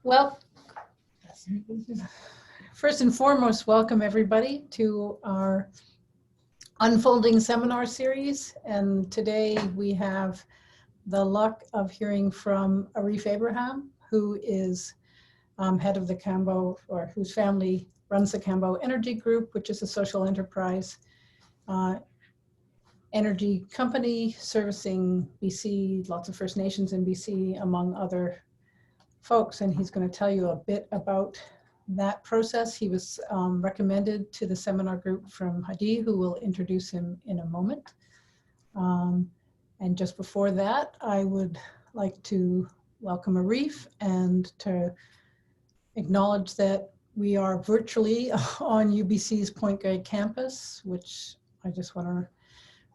Well, first and foremost, welcome everybody to our unfolding seminar series. And today we have the luck of hearing from Areef Abraham, who is head of the Cambo, or whose family runs the Cambo Energy Group, which is a social enterprise energy company servicing BC, lots of First Nations in BC, among other folks. And he's going to tell you a bit about that process. He was recommended to the seminar group from Hadi, who will introduce him in a moment. And just before that, I would like to welcome Areef and to acknowledge that we are virtually on UBC's Point Grey campus, which I just want to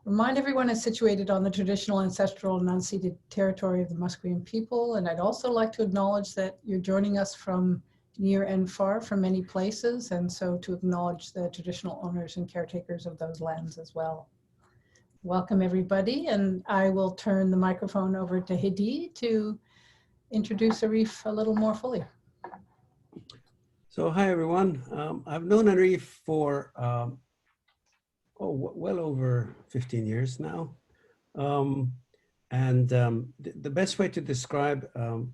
remind everyone is situated on the traditional, ancestral, and unceded territory of the Musqueam people. And I'd also like to acknowledge that you're joining us from near and far from many places, and so to acknowledge the traditional owners and caretakers of those lands as well. Welcome everybody, and I will turn the microphone over to Hadi to introduce Areef a little more fully. So hi everyone, I've known Areef for well over 15 years now. The best way to describe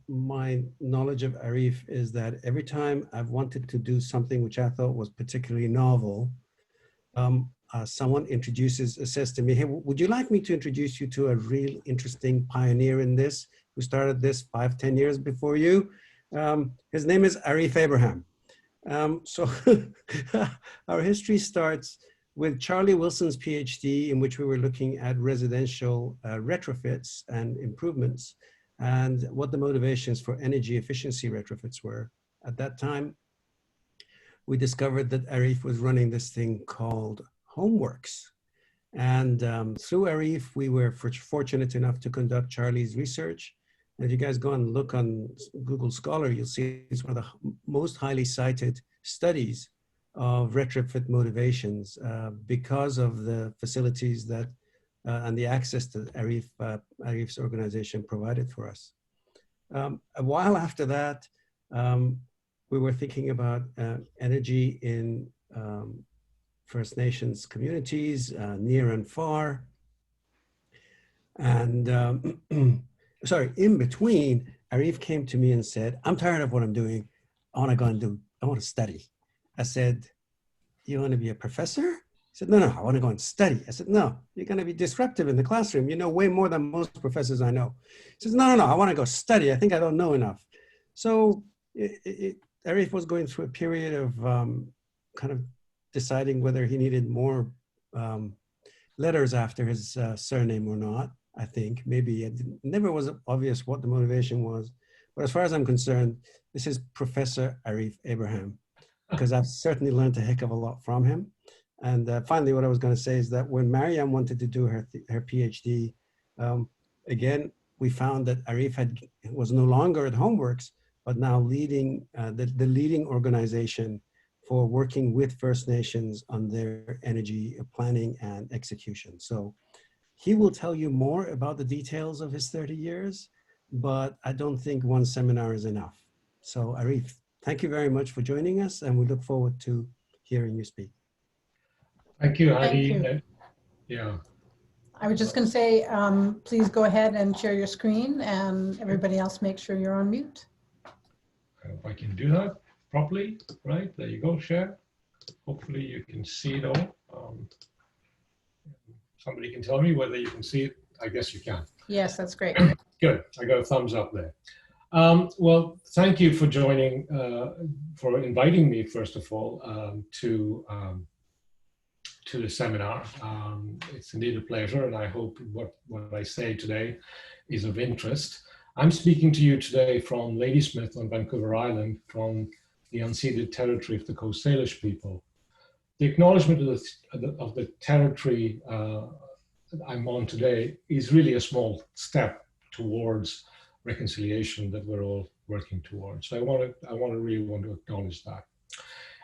my knowledge of Areef is that every time I've wanted to do something which I thought was particularly novel, someone says to me, hey, would you like me to introduce you to a real interesting pioneer in this, who started this 5-10 years before you? His name is Areef Abraham. So our history starts with Charlie Wilson's PhD, in which we were looking at residential retrofits and improvements and what the motivations for energy efficiency retrofits were. At that time, we discovered that Areef was running this thing called Homeworks. And through Areef, we were fortunate enough to conduct Charlie's research. And if you guys go and look on Google Scholar, you'll see it's one of the most highly cited studies of retrofit motivations because of the facilities that and the access to Areef's organization provided for us. A while after that, we were thinking about energy in First Nations communities, near and far. And in between, Areef came to me and said, I'm tired of what I'm doing. I want to study. I said, you want to be a professor? He said, no, I want to go and study. I said, no, you're going to be disruptive in the classroom. You know way more than most professors I know. He says, no, I want to go study. I think I don't know enough. So Areef was going through a period of kind of deciding whether he needed more letters after his surname or not. I think maybe it never was obvious what the motivation was. But as far as I'm concerned, this is Professor Areef Abraham, because I've certainly learned a heck of a lot from him. And finally, what I was going to say is that when Mariam wanted to do her PhD, again, we found that Areef was no longer at Homeworks, but now leading the leading organization for working with First Nations on their energy planning and execution. So he will tell you more about the details of his 30 years, but I don't think one seminar is enough. So Areef, thank you very much for joining us, and we look forward to hearing you speak. Thank you, Hadi. Thank you. Yeah. I was just going to say, please go ahead and share your screen, and everybody else make sure you're on mute. If I can do that properly, right? There you go, share. Hopefully you can see it all. Somebody can tell me whether you can see it. I guess you can. Yes, that's great. Good, I got a thumbs up there. Well, thank you for joining, for inviting me, first of all, to the seminar. It's indeed a pleasure, and I hope what I say today is of interest. I'm speaking to you today from Ladysmith on Vancouver Island, from the unceded territory of the Coast Salish people. The acknowledgement of the territory that I'm on today is really a small step towards reconciliation that we're all working towards. So I really want to acknowledge that.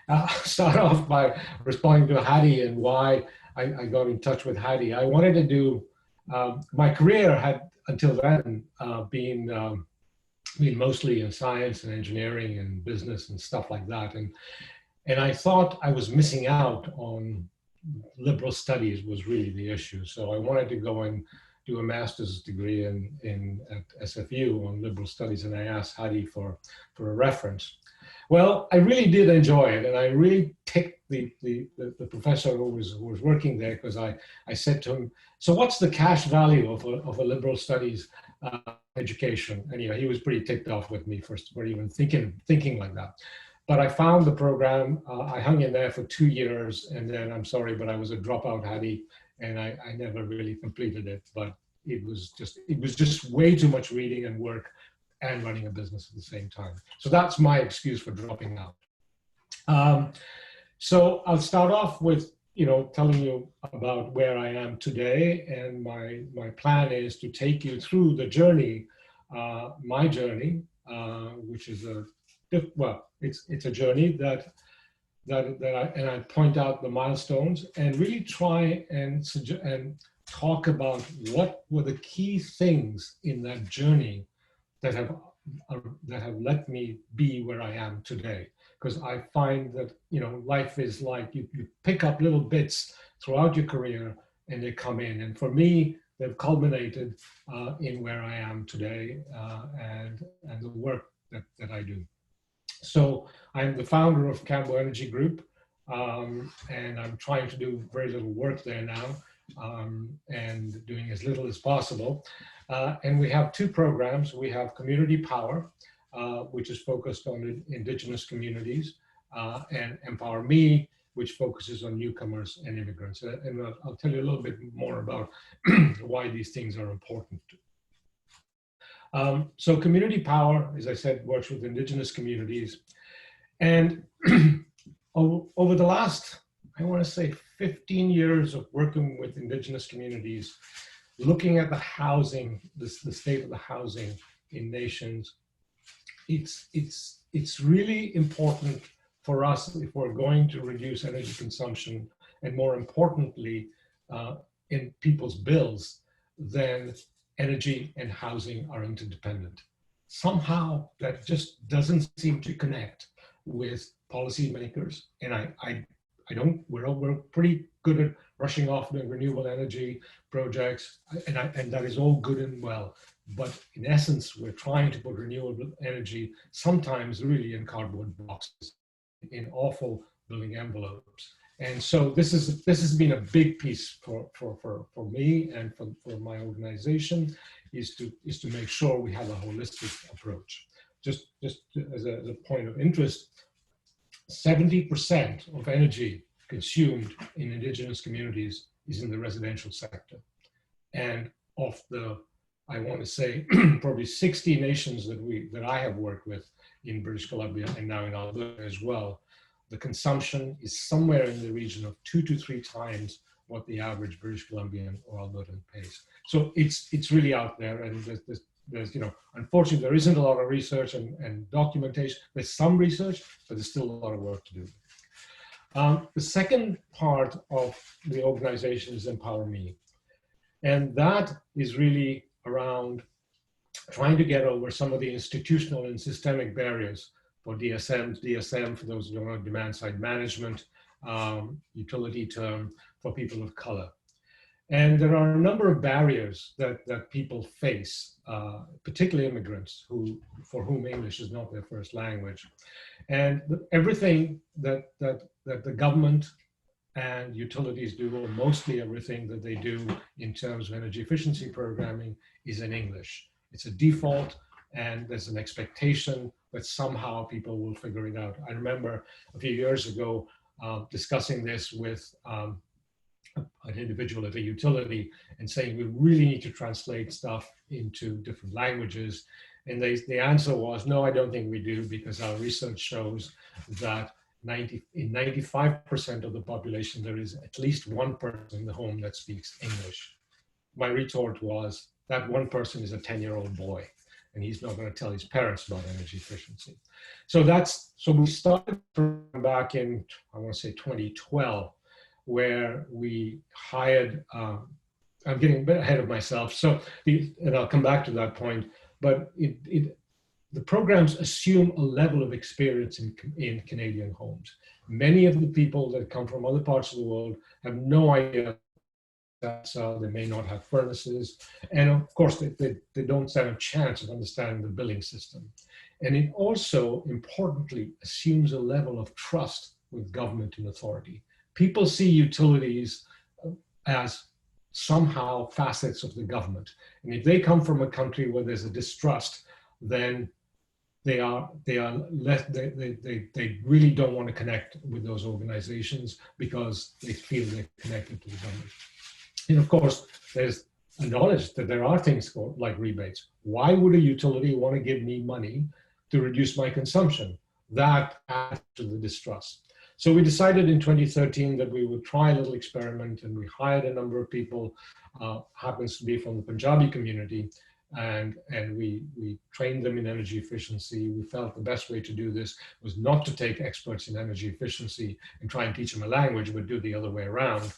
I'll start off by responding to Hadi and why I got in touch with Hadi. I wanted to do, my career had until then been I mean, mostly in science and engineering and business and stuff like that. And I thought I was missing out on liberal studies was really the issue. So I wanted to go and do a master's degree at SFU on liberal studies, and I asked Hadi for a reference. Well, I really did enjoy it, and I really ticked the professor who was working there, because I said to him, so what's the cash value of a liberal studies education? Anyway, he was pretty ticked off with me for even thinking like that. But I found the program, I hung in there for 2 years, and then I'm sorry, but I was a dropout Hadi, and I never really completed it. But it was just way too much reading and work and running a business at the same time. So that's my excuse for dropping out. So I'll start off with, telling you about where I am today, and my plan is to take you through the journey, my journey, which is it's a journey that I point out the milestones and really try and talk about what were the key things in that journey that have let me be where I am today. Because I find that life is like you pick up little bits throughout your career and they come in, and for me they've culminated in where I am today, and the work that I do. So I'm the founder of Cambo Energy Group, and I'm trying to do very little work there now, and doing as little as possible. And we have 2 programs. We have Community Power, which is focused on indigenous communities, and Empower Me, which focuses on newcomers and immigrants. And I'll tell you a little bit more about why these things are important. So Community Power, as I said, works with indigenous communities. And over the last, I want to say 15 years of working with indigenous communities, looking at the housing, the state of the housing in nations, it's really important for us, if we're going to reduce energy consumption, and more importantly, in people's bills, then energy and housing are interdependent. Somehow that just doesn't seem to connect with policymakers, and I don't. We're pretty good at rushing off doing renewable energy projects, and that is all good and well. But in essence, we're trying to put renewable energy sometimes really in cardboard boxes, in awful building envelopes. And so this has been a big piece for me and for my organization, is to make sure we have a holistic approach. Just as a point of interest, 70% of energy consumed in indigenous communities is in the residential sector. And of the, I want to say, probably 60 nations that I have worked with in British Columbia and now in Alberta as well, the consumption is somewhere in the region of 2 to 3 times what the average British Columbian or Albertan pays. So it's really out there, and there's unfortunately there isn't a lot of research and documentation. There's some research, but there's still a lot of work to do. The second part of the organization is Empower Me, and that is really around trying to get over some of the institutional and systemic barriers for DSM, for those who don't know, demand side management, utility term for people of color. And there are a number of barriers that people face, particularly immigrants for whom English is not their first language. And everything that the government and utilities do, or mostly everything that they do in terms of energy efficiency programming, is in English. It's a default, and there's an expectation that somehow people will figure it out. I remember a few years ago discussing this with an individual at a utility and saying we really need to translate stuff into different languages. And the answer was, no, I don't think we do, because our research shows that in 95% of the population, there is at least one person in the home that speaks English. My retort was, that one person is a 10-year-old boy, and he's not going to tell his parents about energy efficiency. So we started back in, I want to say 2012, where we hired, I'm getting a bit ahead of myself, and I'll come back to that point, but the programs assume a level of experience in Canadian homes. Many of the people that come from other parts of the world have no idea that they may not have furnaces. And of course, they don't stand a chance of understanding the billing system. And it also, importantly, assumes a level of trust with government and authority. People see utilities as somehow facets of the government. And if they come from a country where there's a distrust, then they really don't want to connect with those organizations because they feel they're connected to the government. And of course, there's a knowledge that there are things like rebates. Why would a utility want to give me money to reduce my consumption? That adds to the distrust. So we decided in 2013 that we would try a little experiment, and we hired a number of people, happens to be from the Punjabi community, and we trained them in energy efficiency. We felt the best way to do this was not to take experts in energy efficiency and try and teach them a language, but do the other way around.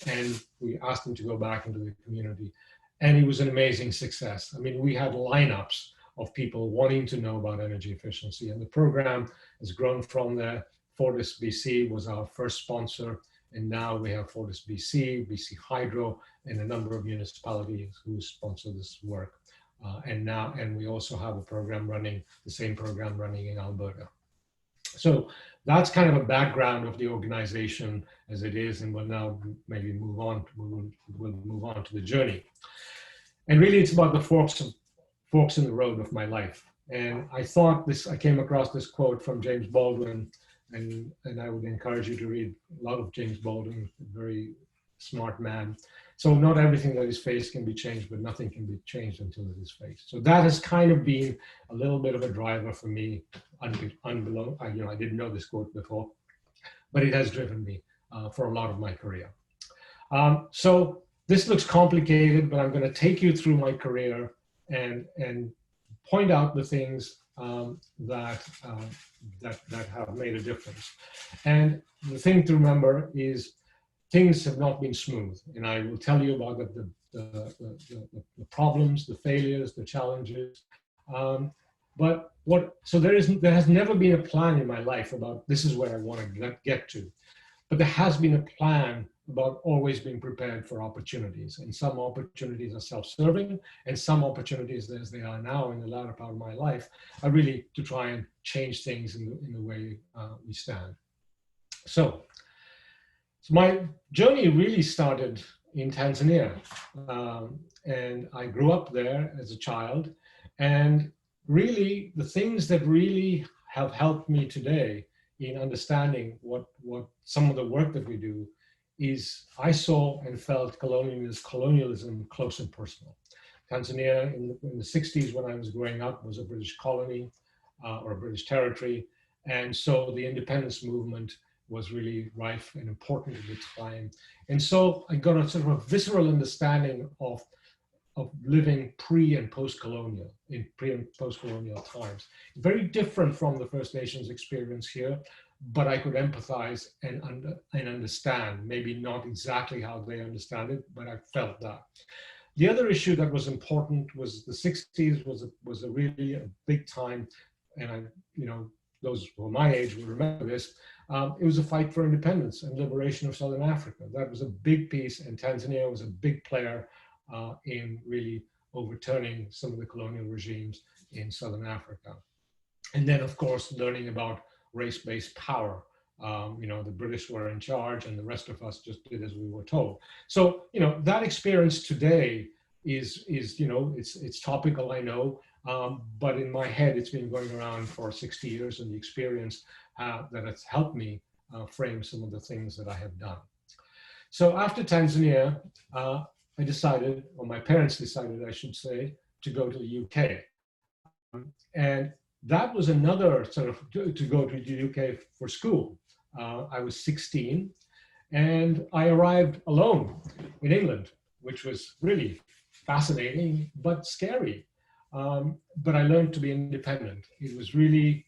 And we asked them to go back into the community. And it was an amazing success. I mean, we had lineups of people wanting to know about energy efficiency, and the program has grown from there. Fortis BC was our first sponsor, and now we have Fortis BC, BC Hydro, and a number of municipalities who sponsor this work. And we also have a program running, the same program running in Alberta. So that's kind of a background of the organization as it is, and we'll now maybe move on. We'll move on to the journey. And really, it's about the forks in the road of my life. And I came across this quote from James Baldwin, and I would encourage you to read a lot of James Baldwin, a very smart man. So not everything that is faced can be changed, but nothing can be changed until it is faced. So that has kind of been a little bit of a driver for me, I didn't know this quote before, but it has driven me for a lot of my career. So this looks complicated, but I'm going to take you through my career and point out the things that have made a difference. And the thing to remember is things have not been smooth, and I will tell you about the problems, the failures, the challenges. So there has never been a plan in my life about this is where I want to get to, but there has been a plan about always being prepared for opportunities. And some opportunities are self-serving, and some opportunities, as they are now in the latter part of my life, are really to try and change things in the way we stand. So my journey really started in Tanzania, and I grew up there as a child. And really, the things that really have helped me today in understanding what some of the work that we do is I saw and felt colonialism close and personal. Tanzania in the 60s, when I was growing up, was a British colony or a British territory. And so the independence movement was really rife and important at the time. And so I got a sort of a visceral understanding of living pre and post-colonial times. Very different from the First Nations experience here, but I could empathize and understand, maybe not exactly how they understand it, but I felt that. The other issue that was important was the 60s was a really a big time, and those who are my age will remember this. It was a fight for independence and liberation of Southern Africa. That was a big piece, and Tanzania was a big player in really overturning some of the colonial regimes in Southern Africa. And then, of course, learning about race-based power. The British were in charge, and the rest of us just did as we were told. So, that experience today is it's topical, I know, but in my head, it's been going around for 60 years, and the experience that has helped me frame some of the things that I have done. So after Tanzania, I decided, or my parents decided, I should say, to go to the UK. And that was another sort of to go to the UK for school. I was 16, and I arrived alone in England, which was really fascinating, but scary. But I learned to be independent. It was really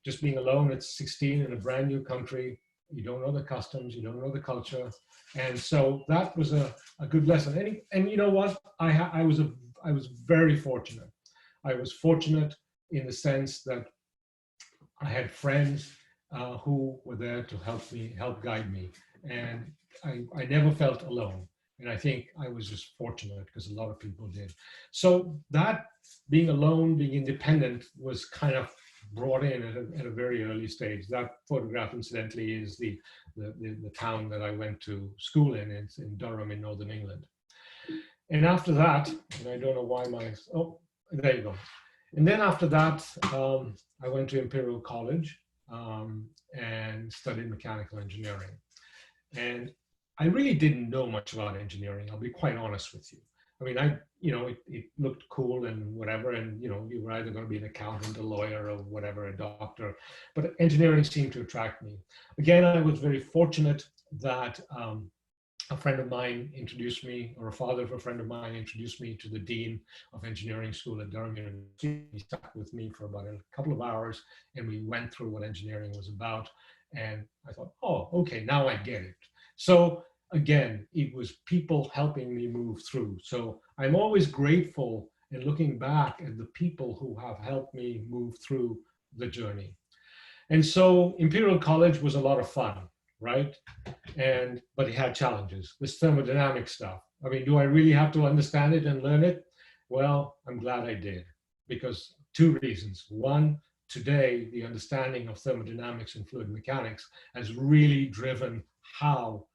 just being alone at 16 in a brand new country. You don't know the customs, you don't know the culture. And so that was a good lesson. And you know what? I was very fortunate. I was fortunate in the sense that I had friends who were there to help guide me. And I never felt alone. And I think I was just fortunate because a lot of people did. So that being alone, being independent was kind of brought in at a very early stage. That photograph, incidentally, is the town that I went to school in. It's in Durham in Northern England. And after that, and I don't know why oh, there you go. And then after that, I went to Imperial College and studied mechanical engineering. And I really didn't know much about engineering. I'll be quite honest with you. I mean, it looked cool and whatever, and you were either going to be an accountant, a lawyer, or whatever, a doctor. But engineering seemed to attract me. Again, I was very fortunate that a friend of mine introduced me, or a father of a friend of mine introduced me to the dean of engineering school at Durham University. He sat with me for about a couple of hours, and we went through what engineering was about. And I thought, oh, okay, now I get it. So again, it was people helping me move through. So I'm always grateful and looking back at the people who have helped me move through the journey. And so Imperial College was a lot of fun, right? But it had challenges. This thermodynamic stuff. I mean, do I really have to understand it and learn it? Well, I'm glad I did, because two reasons. One, today, the understanding of thermodynamics and fluid mechanics has really driven how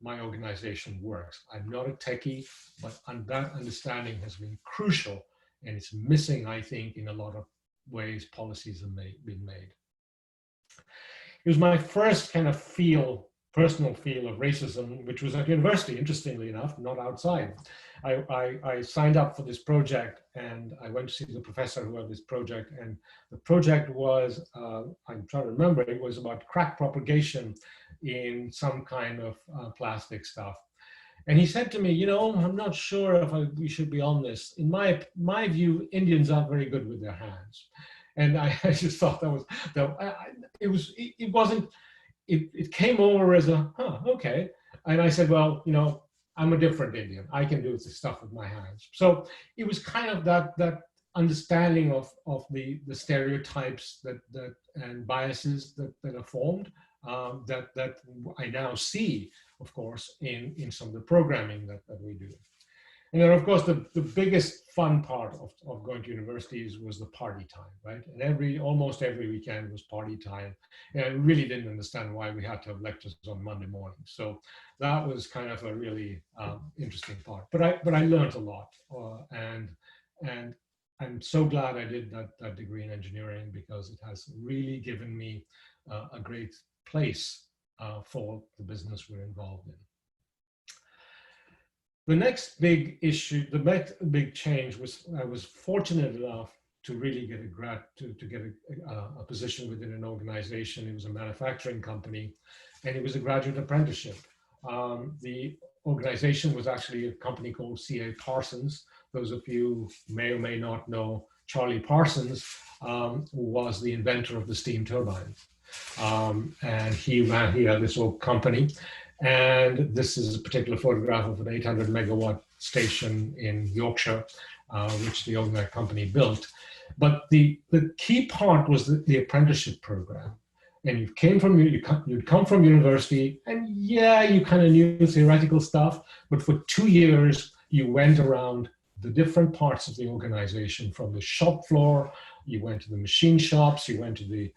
my organization works. I'm not a techie, but that understanding has been crucial, and it's missing, I think, in a lot of ways policies have been made. It was my first kind of personal feel of racism, which was at university, interestingly enough, not outside. I signed up for this project, and I went to see the professor who had this project, and the project was, I'm trying to remember, it was about crack propagation in some kind of plastic stuff. And he said to me, I'm not sure if we should be on this. In my view, Indians aren't very good with their hands. And I just thought it came over as okay. And I said, well, I'm a different Indian. I can do this stuff with my hands. So it was kind of that understanding of the stereotypes and biases that are formed that I now see, of course, in some of the programming that we do. And then, of course, the biggest fun part of going to universities was the party time, right? And almost every weekend was party time. And I really didn't understand why we had to have lectures on Monday morning. So that was kind of a really interesting part. But I learned a lot, and I'm so glad I did that degree in engineering, because it has really given me a great place for the business we're involved in. The next big issue, the next big change was I was fortunate enough to really get a position within an organization. It was a manufacturing company, and it was a graduate apprenticeship. The organization was actually a company called C.A. Parsons. Those of you may or may not know Charlie Parsons, who was the inventor of the steam turbine. And he had this old company. And this is a particular photograph of an 800 megawatt station in Yorkshire, which the company built. But the key part was the apprenticeship program. And you'd come from university, and yeah, you kind of knew theoretical stuff, but for 2 years, you went around the different parts of the organization, from the shop floor, you went to the machine shops, you went to the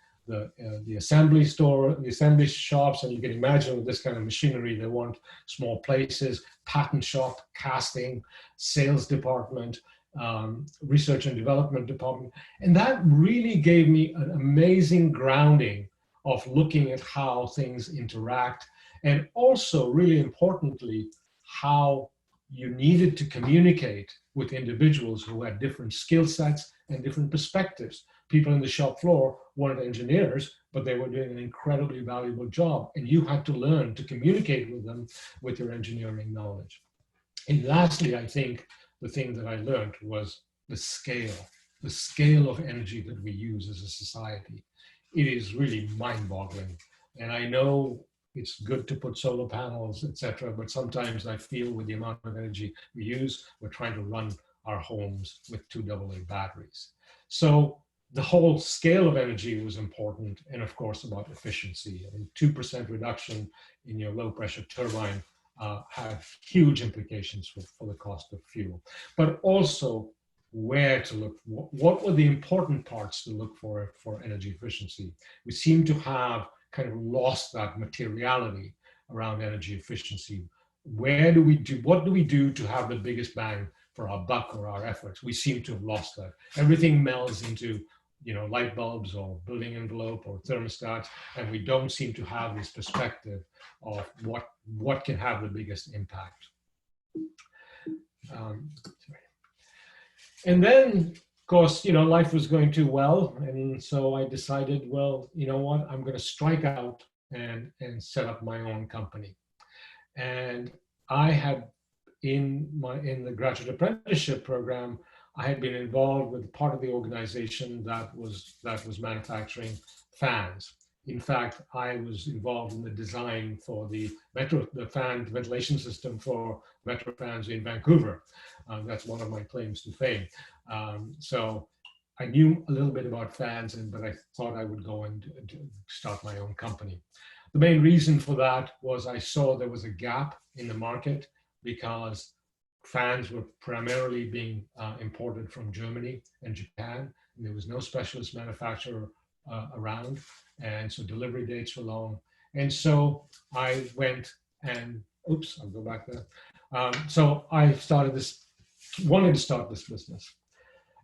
assembly store, the assembly shops, and you can imagine with this kind of machinery, they want small places, patent shop, casting, sales department, research and development department. And that really gave me an amazing grounding of looking at how things interact, and also, really importantly, how you needed to communicate with individuals who had different skill sets and different perspectives. People in the shop floor weren't engineers, but they were doing an incredibly valuable job, and you had to learn to communicate with them with your engineering knowledge. And lastly, I think the thing that I learned was the scale of energy that we use as a society. It is really mind-boggling. And I know it's good to put solar panels, etc., but sometimes I feel with the amount of energy we use, we're trying to run our homes with 2 AA batteries. So the whole scale of energy was important, and of course about efficiency. I mean, 2% reduction in your low pressure turbine had huge implications for the cost of fuel, but also where to look, what were the important parts to look for energy efficiency. We seem to have kind of lost that materiality around energy efficiency. What do we do to have the biggest bang for our buck or our efforts? We seem to have lost that. Everything melds into, you know, light bulbs or building envelope or thermostats, and we don't seem to have this perspective of what can have the biggest impact. And then, of course, you know, life was going too well, and so I decided, well, you know what, I'm going to strike out and set up my own company. And I had in the graduate apprenticeship program, I had been involved with part of the organization that was manufacturing fans. In fact, I was involved in the design for the ventilation system for metro fans in Vancouver. That's one of my claims to fame. So I knew a little bit about fans, but I thought I would go and start my own company. The main reason for that was I saw there was a gap in the market because fans were primarily being imported from Germany and Japan, and there was no specialist manufacturer around, and so delivery dates were long. And so I went and, oops, I'll go back there. So I wanted to start this business.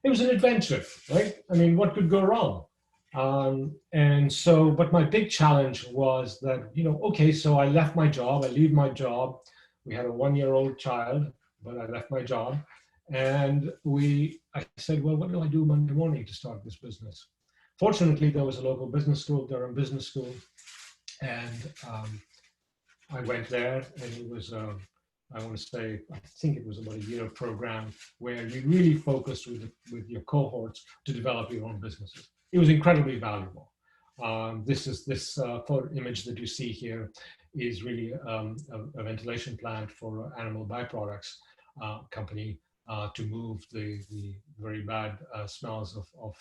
It was an adventure, right? I mean, what could go wrong? And so, but my big challenge was that, you know, okay, so I leave my job. We had a 1-year-old child, but I left my job. And I said, well, what do I do Monday morning to start this business? Fortunately, there was a local business school, Durham Business School. And I went there, and it was, I want to say, I think it was about a year program where you really focused with your cohorts to develop your own businesses. It was incredibly valuable. This photo image that you see here is really a ventilation plant for animal byproducts company to move the very bad smells of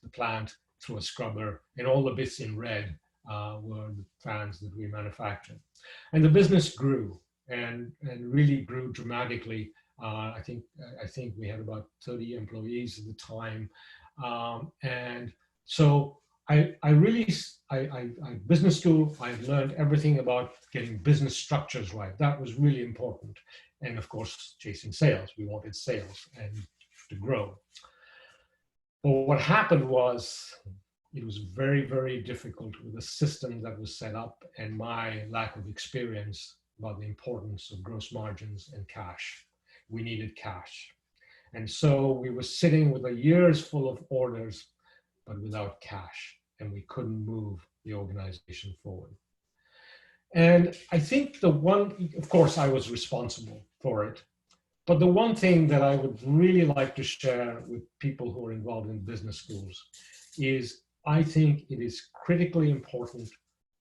the plant through a scrubber, and all the bits in red were the fans that we manufactured. And the business grew and really grew dramatically. I think we had about 30 employees at the time. And so I business school, I learned everything about getting business structures right. That was really important. And of course, chasing sales. We wanted sales and to grow. But what happened was, it was very, very difficult with the system that was set up and my lack of experience about the importance of gross margins and cash. We needed cash. And so we were sitting with a year's full of orders, but without cash, and we couldn't move the organization forward. And I think of course, I was responsible for it, but the one thing that I would really like to share with people who are involved in business schools is I think it is critically important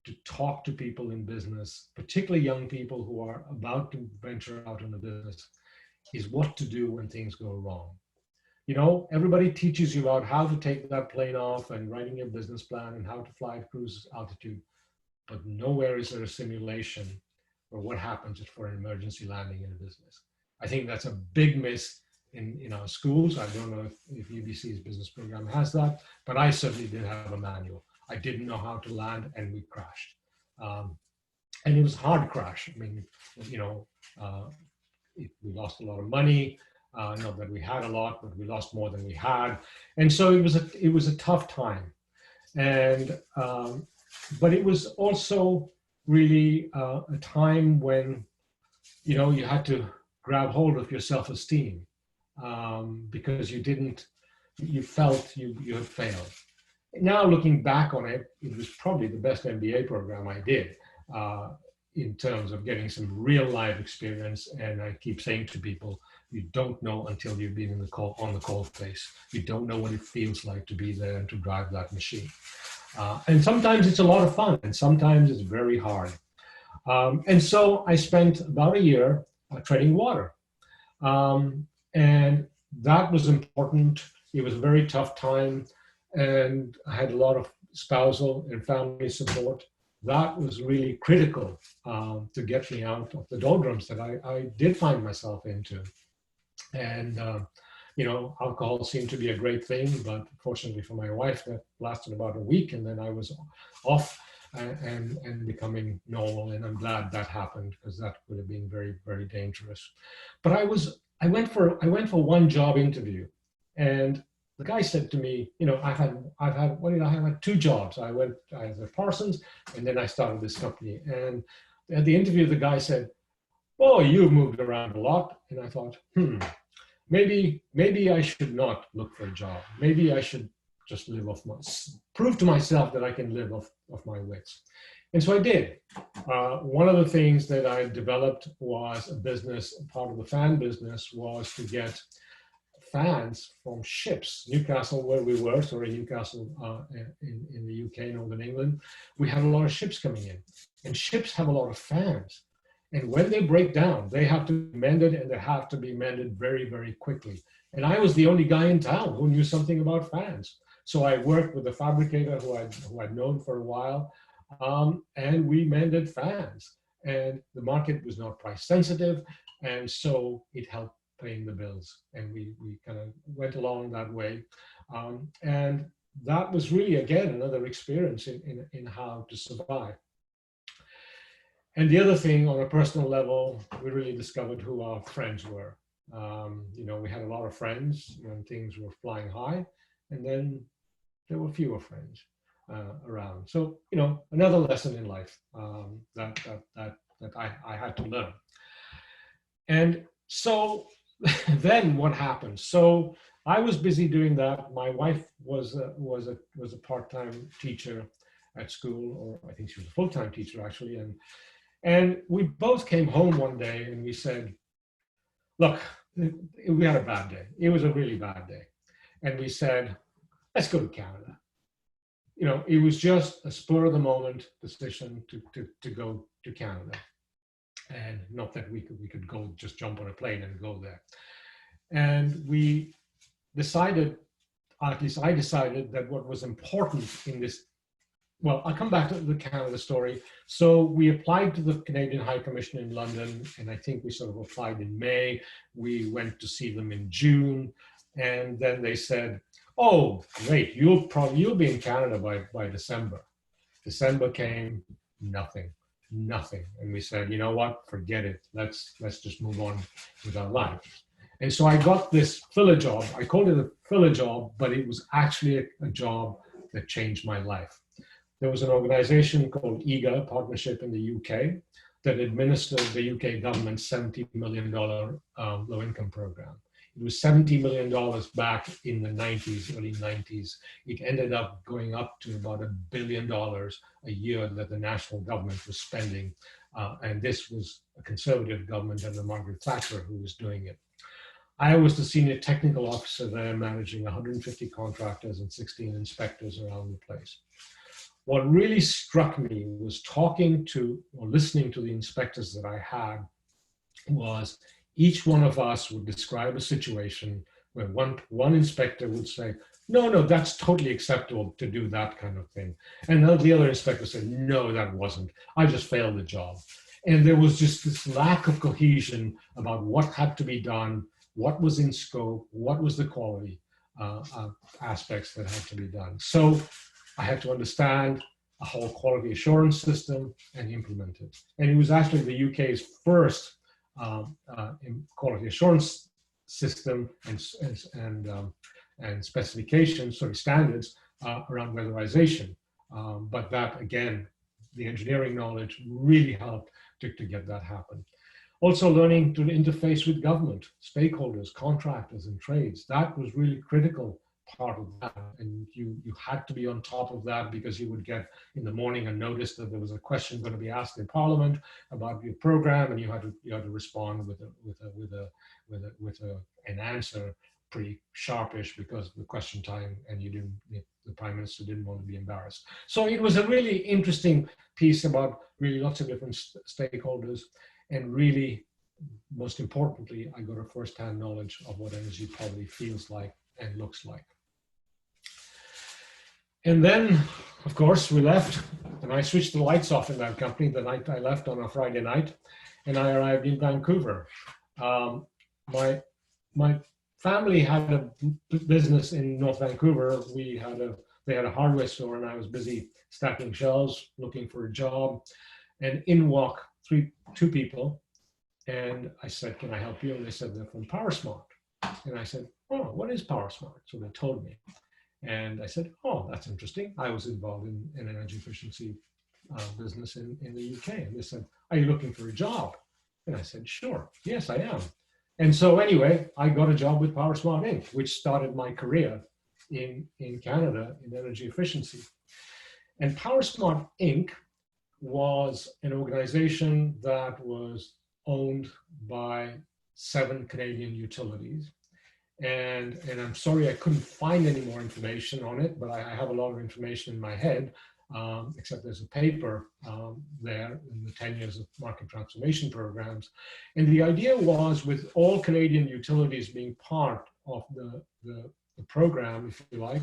to talk to people in business, particularly young people who are about to venture out in a business, is what to do when things go wrong. You know, everybody teaches you about how to take that plane off and writing your business plan and how to fly at cruise altitude, but nowhere is there a simulation for what happens for an emergency landing in a business. I think that's a big miss in our schools. I don't know if UBC's business program has that, but I certainly didn't have a manual. I didn't know how to land, and we crashed. And it was a hard crash. I mean, you know, we lost a lot of money. Not that we had a lot, but we lost more than we had. And so it was a tough time. And, but it was also really a time when, you know, you had to grab hold of your self-esteem because you felt you had failed. Now looking back on it, it was probably the best MBA program I did in terms of getting some real life experience. And I keep saying to people, you don't know until you've been on the coal face. You don't know what it feels like to be there and to drive that machine. And sometimes it's a lot of fun, and sometimes it's very hard. And so I spent about a year treading water. And that was important. It was a very tough time. and I had a lot of spousal and family support. That was really critical to get me out of the doldrums that I did find myself into. And, you know, alcohol seemed to be a great thing, but fortunately for my wife, that lasted about a week, and then I was off and becoming normal. And I'm glad that happened, because that would have been very, very dangerous. But I went for one job interview, and the guy said to me, you know, I've had what did I have? I had 2 jobs. I was at Parsons, and then I started this company. And at the interview, the guy said, "Oh, you've moved around a lot." And I thought, maybe I should not look for a job. Maybe I should just prove to myself that I can live off my wits. And so I did. One of the things that I developed was a business, part of the fan business was to get fans from ships. Newcastle, where we were, sorry, Newcastle in the UK, Northern England, we had a lot of ships coming in. And ships have a lot of fans. And when they break down, they have to be mended, and they have to be mended very, very quickly. And I was the only guy in town who knew something about fans. So I worked with a fabricator who I'd known for a while, and we mended fans. And the market was not price sensitive, and so it helped paying the bills. And we kind of went along that way. And that was really, again, another experience in how to survive. And the other thing, on a personal level, we really discovered who our friends were. You know, we had a lot of friends when things were flying high, and then there were fewer friends around. So, you know, another lesson in life that I had to learn. And so then what happened? So I was busy doing that. My wife was a part-time teacher at school, or I think she was a full-time teacher actually, and we both came home one day and we said, look, we had a bad day. It was a really bad day. And we said, let's go to Canada. You know, it was just a spur of the moment decision to go to Canada. And not that we could go just jump on a plane and go there. And we decided, at least I decided, that what was important in this, well, I'll come back to the Canada story. So we applied to the Canadian High Commission in London, and I think we sort of applied in May. We went to see them in June, and then they said, oh, great, you'll be in Canada by December. December came, nothing. And we said, you know what, forget it. Let's just move on with our lives. And so I got this filler job. I called it a filler job, but it was actually a job that changed my life. There was an organization called IGA, Partnership in the UK, that administered the UK government's $70 million low-income program. It was $70 million back in the 90s, early 90s. It ended up going up to about $1 billion a year that the national government was spending. And this was a conservative government under Margaret Thatcher who was doing it. I was the senior technical officer there, managing 150 contractors and 16 inspectors around the place. What really struck me was talking to or listening to the inspectors that I had was each one of us would describe a situation where one inspector would say, no, that's totally acceptable to do that kind of thing. And the other inspector said, no, that wasn't. I just failed the job. And there was just this lack of cohesion about what had to be done, what was in scope, what was the quality aspects that had to be done. So I had to understand a whole quality assurance system and implement it. And it was actually the UK's first quality assurance system and specifications, sort of standards around weatherization. But that, again, the engineering knowledge really helped to get that happen. Also learning to interface with government, stakeholders, contractors, and trades. That was really critical part of that, and you had to be on top of that because you would get in the morning a notice that there was a question going to be asked in Parliament about your program, and you had to respond with an answer pretty sharpish because of the question time, and the Prime Minister didn't want to be embarrassed. So it was a really interesting piece about really lots of different stakeholders, and really, most importantly, I got a first-hand knowledge of what energy poverty feels like and looks like. And then, of course, we left, and I switched the lights off in that company the night I left on a Friday night, and I arrived in Vancouver. My family had a business in North Vancouver. They had a hardware store, and I was busy stacking shelves, looking for a job. And in walk two people, and I said, "Can I help you?" And they said, "They're from PowerSmart." And I said, "Oh, what is PowerSmart?" So they told me. And I said, "Oh, that's interesting." I was involved in an energy efficiency business in the UK. And they said, "Are you looking for a job?" And I said, "Sure, yes, I am." And so anyway, I got a job with PowerSmart Inc., which started my career in Canada in energy efficiency. And PowerSmart Inc. was an organization that was owned by 7 Canadian utilities. And I'm sorry I couldn't find any more information on it, but I have a lot of information in my head, except there's a paper there in the 10 years of market transformation programs. And the idea was, with all Canadian utilities being part of the program, if you like,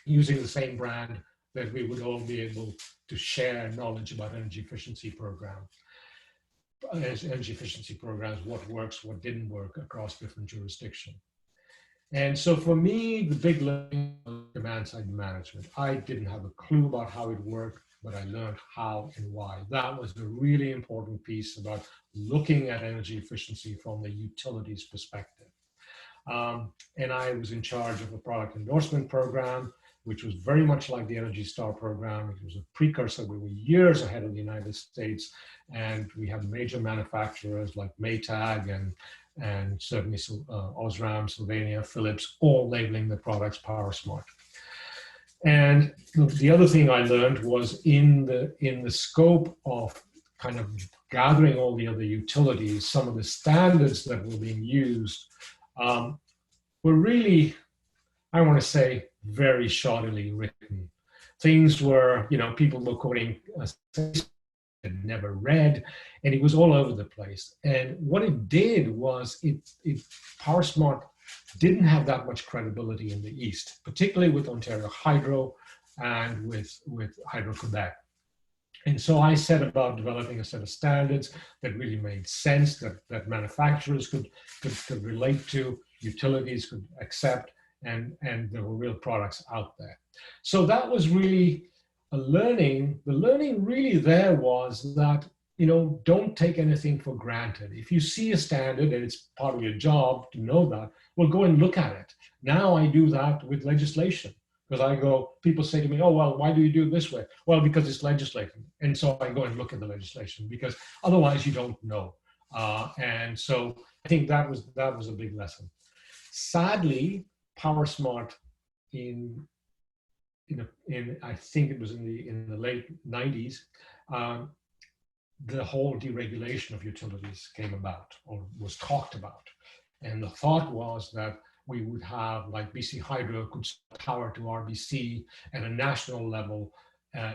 using the same brand, that we would all be able to share knowledge about energy efficiency programs, what works, what didn't work across different jurisdictions. And so for me, the big learning was demand side management. I didn't have a clue about how it worked, but I learned how and why. That was the really important piece about looking at energy efficiency from the utilities perspective. And I was in charge of a product endorsement program, which was very much like the Energy Star program. It was a precursor. We were years ahead of the United States, and we had major manufacturers like Maytag and certainly Osram, Sylvania, Philips, all labeling the products PowerSmart. And the other thing I learned was in the scope of kind of gathering all the other utilities, some of the standards that were being used were really, I want to say, very shoddily written. Things were, people were quoting had never read, and it was all over the place. And what it did was PowerSmart didn't have that much credibility in the East, particularly with Ontario Hydro and with Hydro-Quebec. And so I set about developing a set of standards that really made sense, that manufacturers could relate to, utilities could accept, and there were real products out there. So that was really a learning. The learning really there was that, don't take anything for granted. If you see a standard and it's part of your job to know that, well, go and look at it. Now I do that with legislation, because people say to me, "Oh, well, why do you do it this way?" Well, because it's legislated. And so I go and look at the legislation, because otherwise you don't know. And so I think that was a big lesson. Sadly, PowerSmart I think it was in the late 90s, the whole deregulation of utilities came about, or was talked about. And the thought was that we would have, like, BC Hydro could power to RBC at a national level,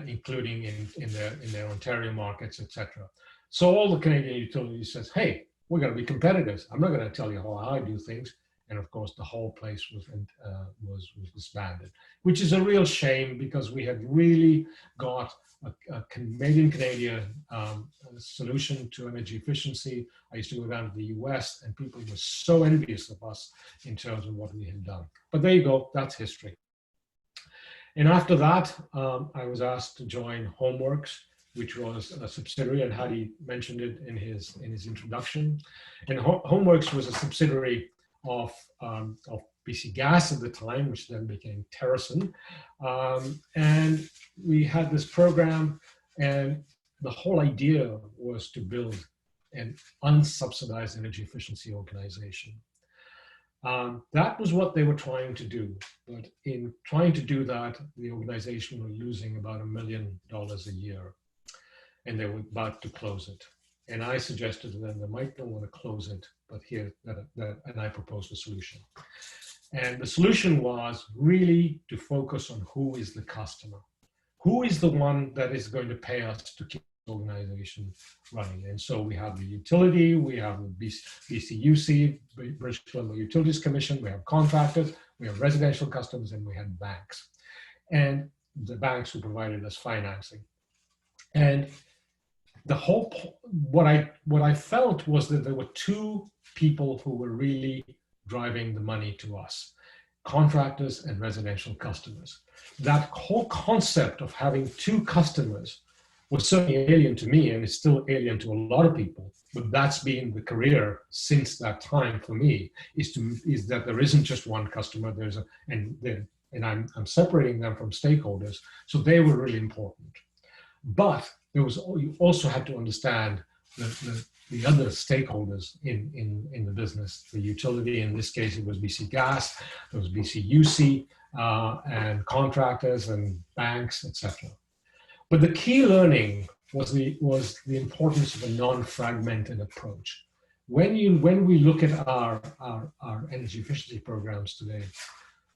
including in their Ontario markets, etc. So all the Canadian utilities says, "Hey, we're going to be competitors. I'm not going to tell you how I do things." And of course, the whole place was disbanded, which is a real shame, because we had really got a Canadian solution to energy efficiency. I used to go down to the US, and people were so envious of us in terms of what we had done. But there you go, that's history. And after that, I was asked to join Homeworks, which was a subsidiary, and Hadi mentioned it in his introduction. And Homeworks was a subsidiary of BC Gas at the time, which then became Terrason. And we had this program, and the whole idea was to build an unsubsidized energy efficiency organization. That was what they were trying to do. But in trying to do that, the organization was losing about $1 million a year, and they were about to close it. And I suggested to them they might not want to close it, but and I proposed a solution. And the solution was really to focus on who is the customer. Who is the one that is going to pay us to keep the organization running? And so we have the utility, we have the BCUC, British Columbia Utilities Commission, we have contractors, we have residential customers, and we have banks. And the banks who provided us financing. And the whole, what I felt was that there were two people who were really driving the money to us: contractors and residential customers. That whole concept of having two customers was certainly alien to me, and it's still alien to a lot of people. But that's been the career since that time for me, is that there isn't just one customer. There's a, and I'm separating them from stakeholders. So they were really important. But there was, you also had to understand the other stakeholders in the business. The utility, in this case, it was BC Gas, there was BC UC, and contractors and banks, etc. But the key learning was the importance of a non-fragmented approach. When we look at our energy efficiency programs today,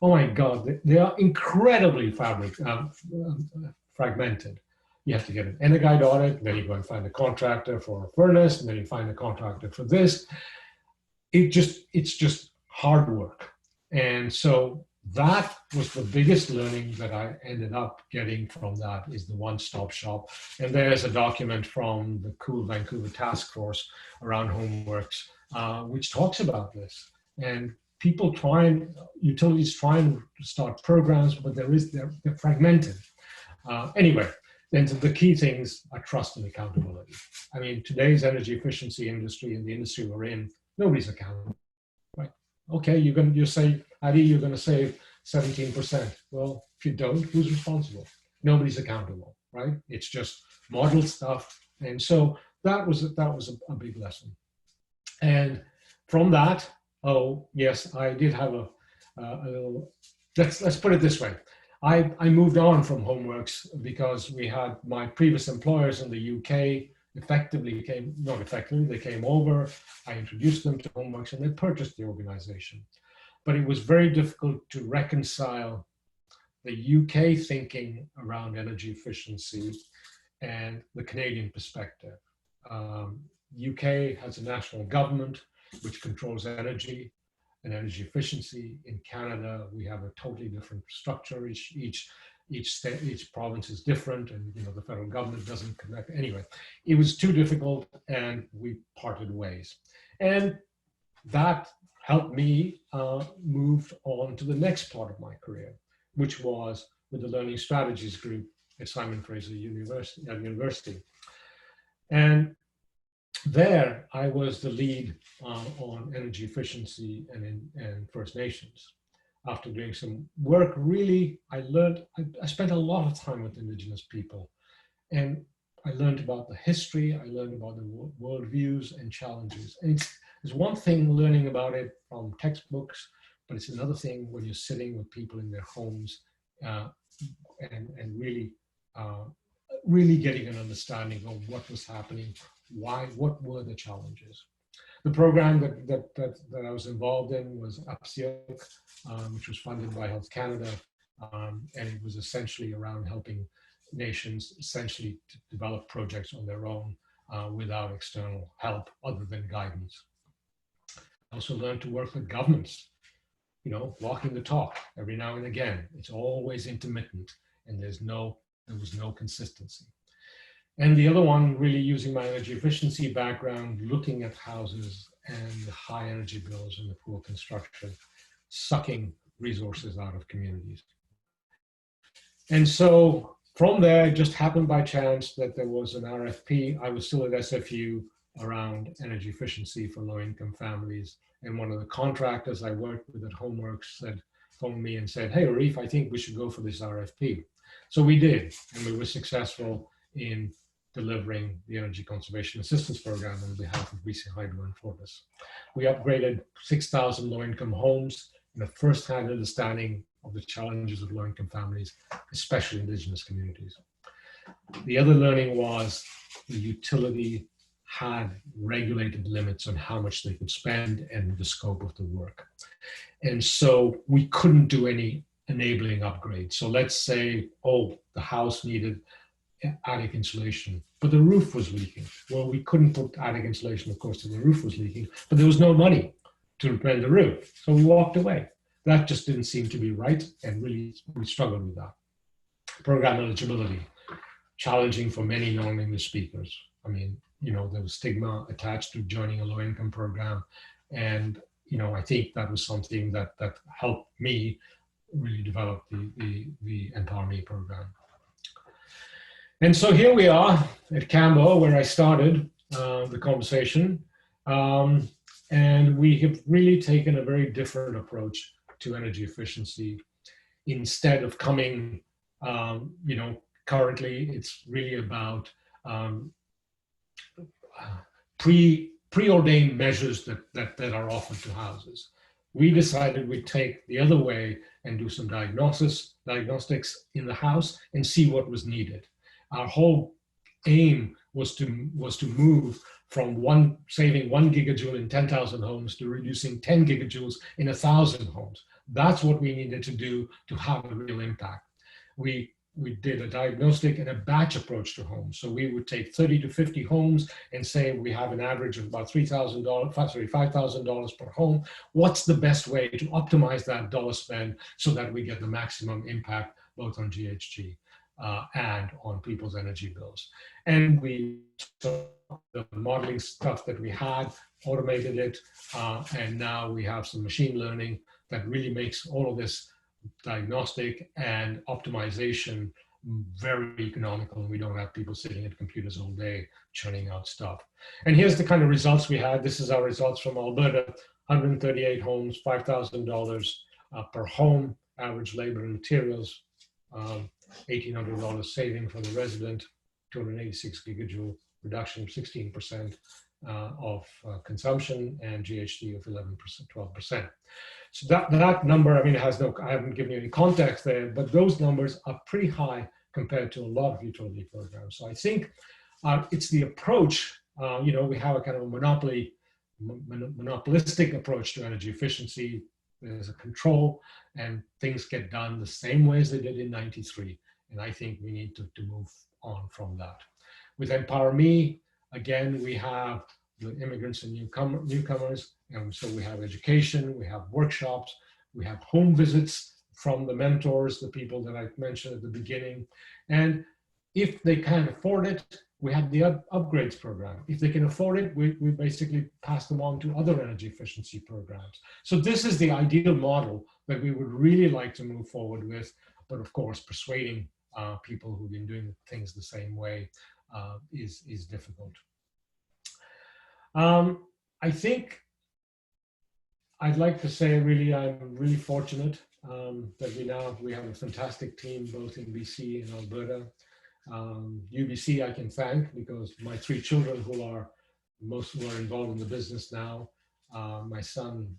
oh my God, they are incredibly fragmented. You have to get an Energuide audit, then you go and find a contractor for a furnace, and then you find a contractor for this. It's just hard work. And so that was the biggest learning that I ended up getting from that, is the one-stop shop. And there's a document from the Cool Vancouver Task Force around homeworks, which talks about this. And people utilities try and start programs, but they're fragmented. Anyway, then the key things are trust and accountability. I mean, today's energy efficiency industry and the industry we're in, nobody's accountable, right? Okay, you say, Adi, you're going to save 17%. Well, if you don't, who's responsible? Nobody's accountable, right? It's just model stuff. And so that was a big lesson. And from that, oh yes, I did have a little. Let's put it this way. I moved on from Homeworks because we had my previous employers in the UK they came over. I introduced them to Homeworks and they purchased the organization. But it was very difficult to reconcile the UK thinking around energy efficiency and the Canadian perspective. UK has a national government which controls energy and energy efficiency. In Canada, we have a totally different structure. Each province is different, and the federal government doesn't connect. Anyway, it was too difficult, and we parted ways. And that helped me move on to the next part of my career, which was with the Learning Strategies group at Simon Fraser University. And there, I was the lead on energy efficiency and First Nations. After doing some work, really, I spent a lot of time with Indigenous people. And I learned about the history, I learned about the worldviews and challenges. And it's one thing learning about it from textbooks, but it's another thing when you're sitting with people in their homes and really getting an understanding of what was happening, what were the challenges. The program that I was involved in was UPSIOC, which was funded by Health Canada, and it was essentially around helping nations essentially to develop projects on their own without external help other than guidance. I also learned to work with governments, walking the talk every now and again. It's always intermittent, and there was no consistency. And the other one, really using my energy efficiency background, looking at houses and the high energy bills and the poor construction, sucking resources out of communities. And so from there, it just happened by chance that there was an RFP. I was still at SFU around energy efficiency for low-income families. And one of the contractors I worked with at Homeworks phoned me and said, "Hey, Areef, I think we should go for this RFP." So we did, and we were successful in delivering the Energy Conservation Assistance Program on behalf of BC Hydro and Fortis. We upgraded 6,000 low-income homes in a first-hand understanding of the challenges of low-income families, especially Indigenous communities. The other learning was the utility had regulated limits on how much they could spend and the scope of the work. And so we couldn't do any enabling upgrades. So let's say, the house needed attic insulation, but the roof was leaking. Well, we couldn't put attic insulation, of course, if the roof was leaking, but there was no money to repair the roof. So we walked away. That just didn't seem to be right, and really we struggled with that. program eligibility, challenging for many non-English speakers. I mean, you know, there was stigma attached to joining a low-income program. And, you know, I think that was something that helped me really develop the Empower Me program. And so here we are at Cambo, where I started the conversation. And we have really taken a very different approach to energy efficiency. Instead of coming, you know, currently it's really about preordained measures that are offered to houses. We decided we'd take the other way and do some diagnostics in the house and see what was needed. Our whole aim was to move from saving 1 gigajoule in 10,000 homes to reducing 10 gigajoules in 1,000 homes. That's what we needed to do to have a real impact. We did a diagnostic and a batch approach to homes. So we would take 30 to 50 homes and say we have an average of about $5,000 per home. What's the best way to optimize that dollar spend so that we get the maximum impact both on GHG and on people's energy bills? And we took the modeling stuff that we had, automated it, and now we have some machine learning that really makes all of this diagnostic and optimization very economical, and we don't have people sitting at computers all day churning out stuff. And here's the kind of results we had. This is our results from Alberta: 138 homes, $5,000 per home, average labor and materials, $1,800 saving for the resident, 286 gigajoule reduction, 16% of consumption, and GHG of 11%, 12%. So that number, I mean, I haven't given you any context there, but those numbers are pretty high compared to a lot of utility programs. So I think it's the approach, you know, we have a kind of a monopolistic approach to energy efficiency. There's a control and things get done the same way as they did in '93. And I think we need to move on from that. With Empower Me, again, we have the immigrants and newcomers. And so we have education, we have workshops, we have home visits from the mentors, the people that I mentioned at the beginning. And if they can't afford it, we have the upgrades program. If they can afford it, we basically pass them on to other energy efficiency programs. So this is the ideal model that we would really like to move forward with. But of course, persuading people who've been doing things the same way is difficult. I think I'd like to say really, I'm really fortunate that we have a fantastic team both in BC and Alberta. UBC I can thank because my 3 children most who are involved in the business now. My son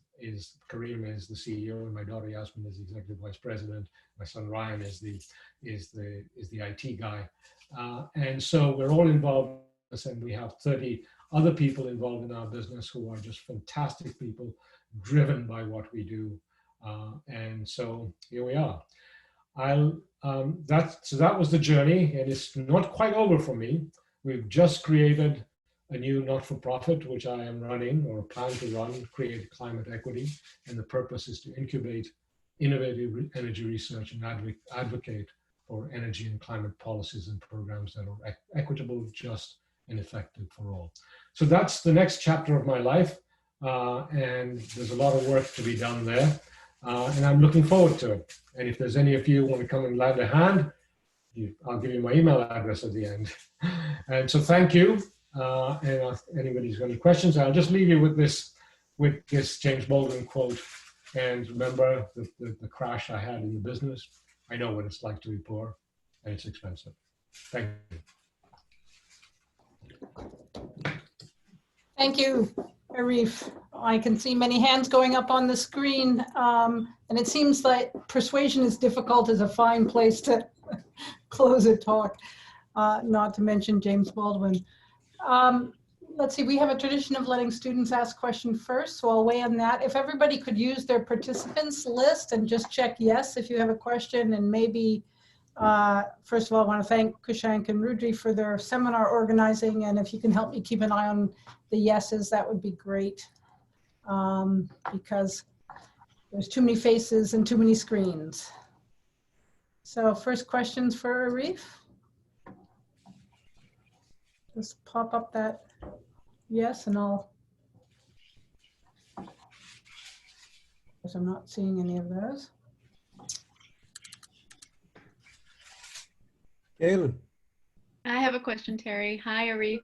Kareem is the CEO, and my daughter Yasmin is the executive vice president. My son Ryan is the IT guy, and so we're all involved in this, and we have 30 other people involved in our business who are just fantastic people, driven by what we do, and so here we are. So that was the journey, and it's not quite over for me. We've just created a new not-for-profit, which I am running or plan to run, Create Climate Equity, and the purpose is to incubate innovative energy research and advocate for energy and climate policies and programs that are equitable, just, and effective for all. So that's the next chapter of my life, and there's a lot of work to be done there. And I'm looking forward to it. And if there's any of you who want to come and lend a hand, I'll give you my email address at the end. And so thank you. And if anybody's got any questions, I'll just leave you with this James Baldwin quote. And remember the crash I had in the business. I know what it's like to be poor, and it's expensive. Thank you. Thank you, Areef. I can see many hands going up on the screen, and it seems like persuasion is difficult is a fine place to close a talk, not to mention James Baldwin. Let's see, we have a tradition of letting students ask questions first, so I'll weigh on that. If everybody could use their participants list and just check yes if you have a question, and maybe, first of all, I want to thank Kushank and Rudri for their seminar organizing, and if you can help me keep an eye on the yeses, that would be great, because there's too many faces and too many screens. So first questions for Areef. Just pop up that yes, and I'll, because I'm not seeing any of those. Galen. I have a question, Terry. Hi, Areef.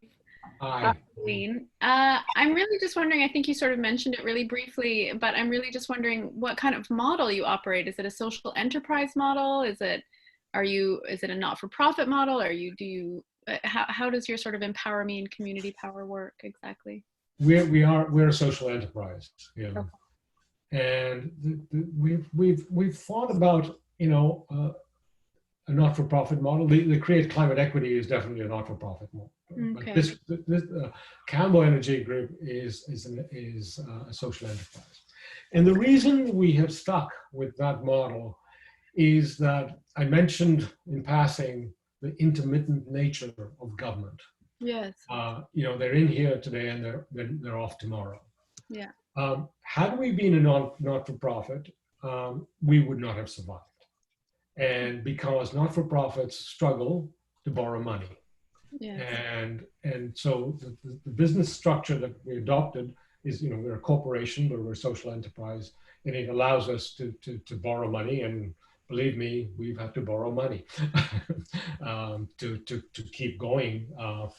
Hi. Colleen. I'm really just wondering, I think you sort of mentioned it really briefly, but I'm really just wondering what kind of model you operate. Is it a social enterprise model? Is it a not-for-profit model? How does your sort of empower me and community power work exactly? We're a social enterprise, you know, and we've thought about, you know, a not-for-profit model. The Create Climate Equity is definitely a not-for-profit model. Okay. But this Campbell Energy Group is a social enterprise, and the reason we have stuck with that model is that I mentioned in passing the intermittent nature of government. Yes. You know, they're in here today and they're off tomorrow. Yeah. Had we been a not-for-profit, we would not have survived. And because not-for-profits struggle to borrow money. Yes. And so the business structure that we adopted is, you know, we're a corporation, but we're a social enterprise, and it allows us to borrow money. And believe me, we've had to borrow money to keep going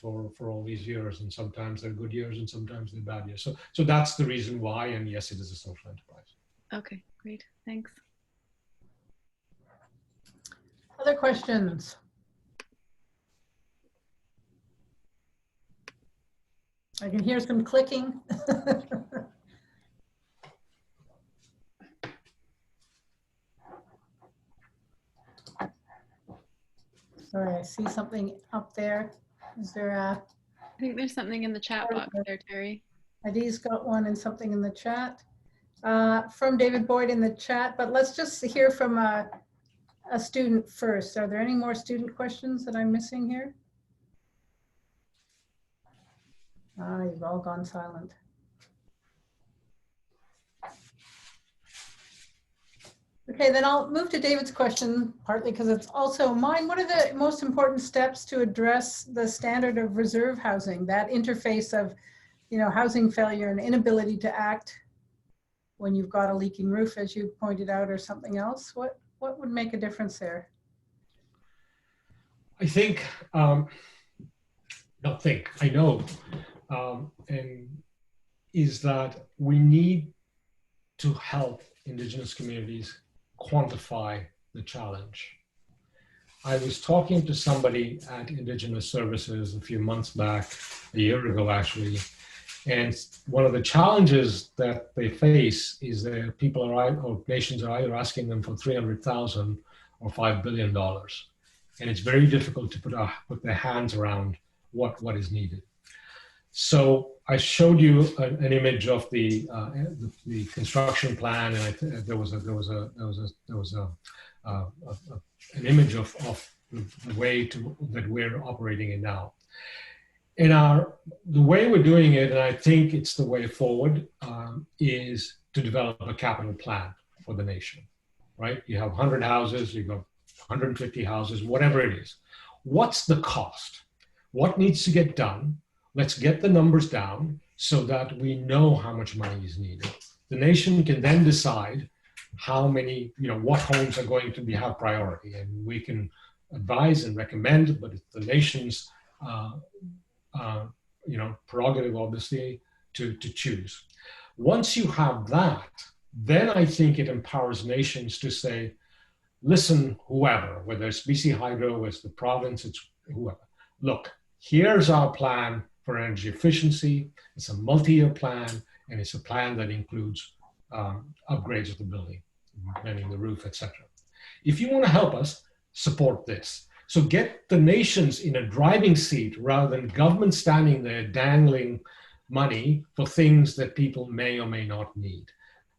for all these years. And sometimes they're good years and sometimes they're bad years. So that's the reason why, and yes, it is a social enterprise. Okay, great, thanks. Other questions? I can hear some clicking. Sorry, I see something up there. Is there a? I think there's something in the chat box there, Terry. Adi's got one and something in the chat. From David Boyd in the chat, but let's just hear from a student first. Are there any more student questions that I'm missing here? You've all gone silent. Okay, then I'll move to David's question, partly because it's also mine. What are the most important steps to address the standard of reserve housing, that interface of, you know, housing failure and inability to act when you've got a leaking roof, as you pointed out, or something else? What would make a difference there? I think, I know, and is that we need to help Indigenous communities quantify the challenge. I was talking to somebody at Indigenous Services a few months back, a year ago actually, and one of the challenges that they face is that people or nations are either asking them for 300,000 or $5 billion. And it's very difficult to put their hands around what is needed. So I showed you an image of the construction plan, and there was an image of the way that we're operating it now. And the way we're doing it, and I think it's the way forward, is to develop a capital plan for the nation, right? You have 100 houses, you've got 150 houses, whatever it is. What's the cost? What needs to get done? Let's get the numbers down so that we know how much money is needed. The nation can then decide how many, you know, what homes are going to have priority, and we can advise and recommend, but it's the nation's you know, prerogative, obviously, to choose. Once you have that, then I think it empowers nations to say, listen, whoever, whether it's BC Hydro, it's the province, it's whoever, look, here's our plan for energy efficiency. It's a multi-year plan, and it's a plan that includes upgrades of the building, mending the roof, etc. If you want to help us, support this. So get the nations in a driving seat rather than government standing there dangling money for things that people may or may not need.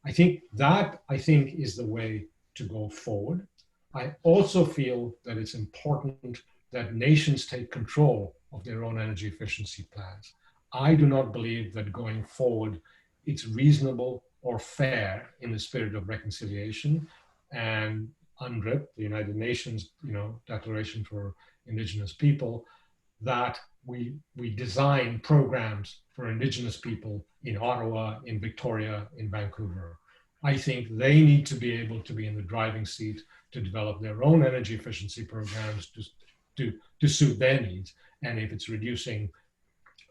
I think is the way to go forward. I also feel that it's important that nations take control of their own energy efficiency plans. I do not believe that going forward, it's reasonable or fair in the spirit of reconciliation and UNDRIP, the United Nations, Declaration for Indigenous People, that we design programs for Indigenous people in Ottawa, in Victoria, in Vancouver. I think they need to be able to be in the driving seat to develop their own energy efficiency programs to suit their needs. And if it's reducing,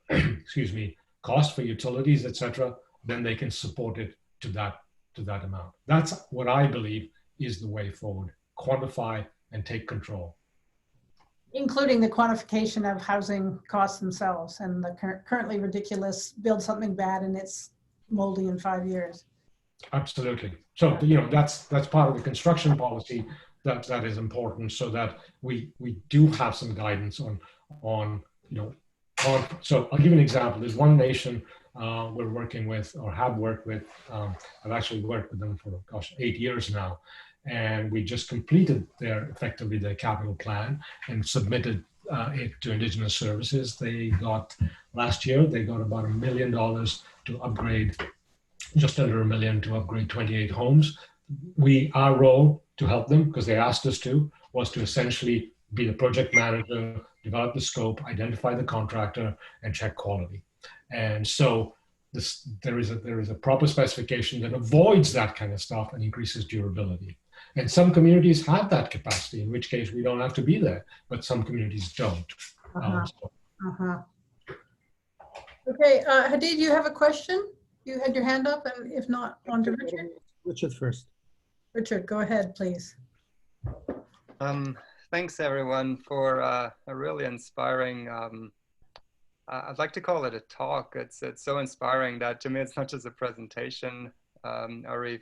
excuse me, cost for utilities, etc., then they can support it to that amount. That's what I believe is the way forward. Quantify and take control. Including the quantification of housing costs themselves and the currently ridiculous build something bad and it's moldy in 5 years. Absolutely. So, that's part of the construction policy that is important, so that we do have some guidance on. So I'll give you an example. There's one nation we're working with, or have worked with. I've actually worked with them for 8 years now, and we just completed effectively their capital plan and submitted it to Indigenous Services. Last year they got about $1 million to upgrade, just under $1 million to upgrade 28 homes. Our role to help them, because they asked us to, was to essentially be the project manager, develop the scope, identify the contractor, and check quality. And so there is a proper specification that avoids that kind of stuff and increases durability. And some communities have that capacity, in which case we don't have to be there, but some communities don't. Okay, Hadid, you have a question? You had your hand up, and if not, on to Richard. Richard first. Richard, go ahead, please. Thanks everyone for a really inspiring, I'd like to call it a talk. It's so inspiring that to me it's not just a presentation, Areef.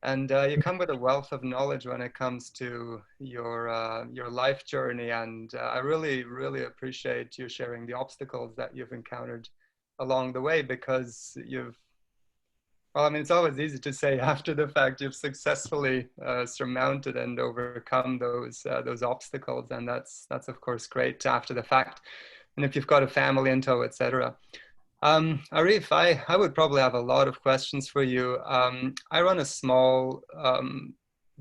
And you come with a wealth of knowledge when it comes to your life journey. And I really, really appreciate you sharing the obstacles that you've encountered along the way, because well, I mean, it's always easy to say after the fact you've successfully surmounted and overcome those obstacles, and that's of course great after the fact. And if you've got a family in tow, etc. Areef, I would probably have a lot of questions for you. I run a small